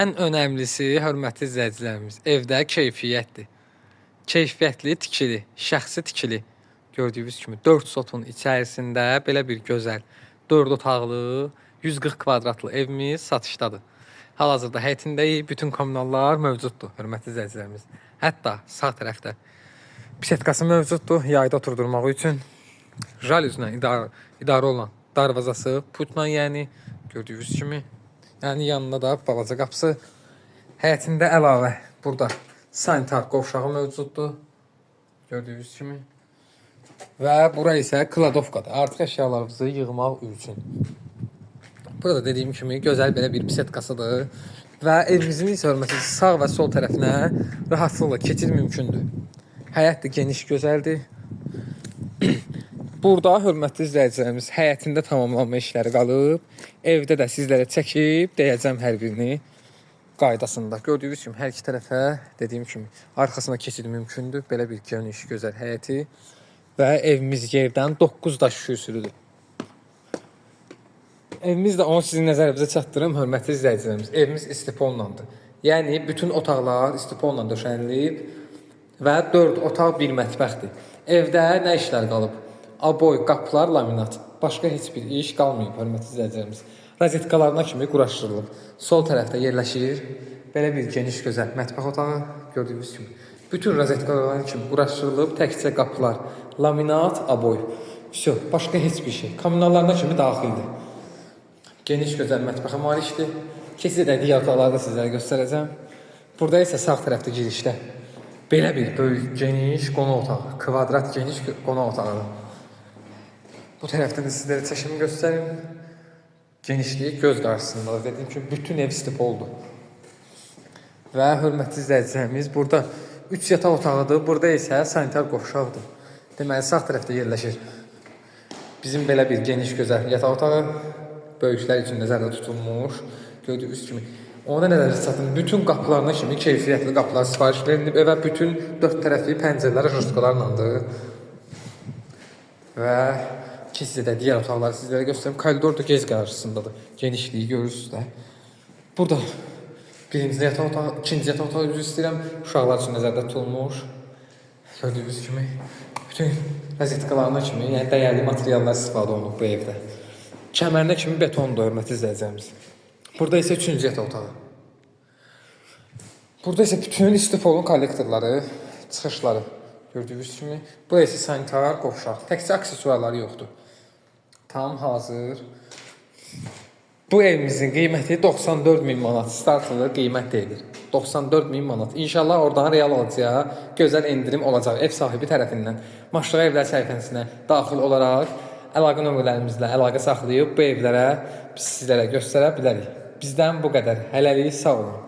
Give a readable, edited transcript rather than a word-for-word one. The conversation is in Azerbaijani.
Ən önəmlisi, hörmətli izləyicilərimiz, evdə keyfiyyətdir. Keyfiyyətli tikili, şəxsi tikili. Gördüyünüz kimi 4 sotun içərisində belə bir gözəl 4 otaqlı, 140 kvadratlı evimiz satışdadır. Hal-hazırda həyətindəyik, bütün kommunallar mövcuddur, hörmətli izləyicilərimiz. Hətta sağ tərəfdə bisetkası mövcuddur, yayda oturdurmaq üçün. Jalüzlə idarə olan darvazası, putla yəni, gördüyünüz kimi. Yəni yanında da balaca qapısı. Həyətində əlavə burada sanitar qovşağı mövcuddur. Gördüyünüz kimi. Və bura isə kladovkadır. Artıq əşyalarınızı yığmaq üçün. Burada dediyim kimi gözəl belə bir bisetkasıdır. Və evimizin isə hörmətli sağ və sol tərəfinə rahatlıqla keçid mümkündür. Həyət də geniş, gözəldir. Burada hörmətli izləyicilərimiz həyətində tamamlanma işləri qalıb. Evdə də sizlərə çəkib deyəcəm hər birini qaydasında. Gördüyünüz kimi hər iki tərəfə dediyim kimi arxasına keçid mümkündür. Belə bir geniş, gözəl həyəti və evimiz yerdən 9 daş kürsülüdür. Evimiz də onu sizin nəzərinizə çatdırım, hörmətli izləyicilərimiz. Evimiz istiponlandır. Yəni bütün otaqlar istiponla döşənilib və 4 otaq bir mətbəxdir. Evdə nə işlər qalıb? Aboy, qapılar, laminat. Başqa heç bir iş qalmayıb, hörmətli izləyicilərimiz. Rozetkalarına kimi quraşdırılıb. Sol tərəfdə yerləşir belə bir geniş, gözəl mətbəx otağı. Gördüyünüz kimi. Bütün rozetkalarına kimi quraşdırılıb. Təkcə qapılar, laminat, aboy. Всё, başqa heç bir şey. Kommunallarına kimi daxildir. Geniş, gözəl mətbəxə malikdir. Keçid digər otaqları da sizlərə göstərəcəm. Burada isə sağ tərəfdə girişdə belə bir böyük, geniş qonaq otağı. Kvadrat geniş qonaq otağıdır. Bu tərəfdən də sizlərə çəkimi göstərim. Genişliyi göz qarşısındadır. Dediyim kimi bütün ev stip oldu. Və hörmətli izləyicilərimiz burada 3 yataq otağıdır. Burada isə sanitar qovşaqdır. Deməli sağ tərəfdə yerləşir bizim belə bir geniş, gözəl yataq otağı. Böyüklər üçün nəzərdə tutulmuş. Gördüyünüz kimi. Ona nəzərdə çatın. Bütün qapılarına kimi keyfiyyətli qapılar sifariş verilib. Və bütün 4 tərəfi pəncərələr jostkalarlandır. Və keçidə digər otaqları sizlərə göstərim. Koridor da gec qarşısındadır. Genişliyi görürsünüz də. Burada birinci yataq otağı, ikinci yataq otağı üzr istəyirəm. Uşaqlar üçün nəzərdə tutulmuş. Gördüyünüz kimi bütün rozetkalarına kimi, yəni dəyərli materiallar istifadə olunub bu evdə. Kəmərinə kimi betondur, hörmətli izləyicilərimiz. Burada isə üçüncü yataq otağı. Burada isə bütün istifolun kollektorları, çıxışları. Gördüyünüz kimi. Bu isə sanitar qovşaq. Təkcə aksesuarları yoxdur. Tam hazır. Bu evimizin qiyməti 94.000 manat. Startlı qiymət deyilir. 94.000 manat. İnşallah oradan real alacağı gözəl endirim olacaq ev sahibi tərəfindən. Maşallah evlər səhifəsinə daxil olaraq əlaqə nömrələrimizlə əlaqə saxlayıb bu evlərə biz sizlərə göstərə bilərik. Bizdən bu qədər. Hələlik sağ olun.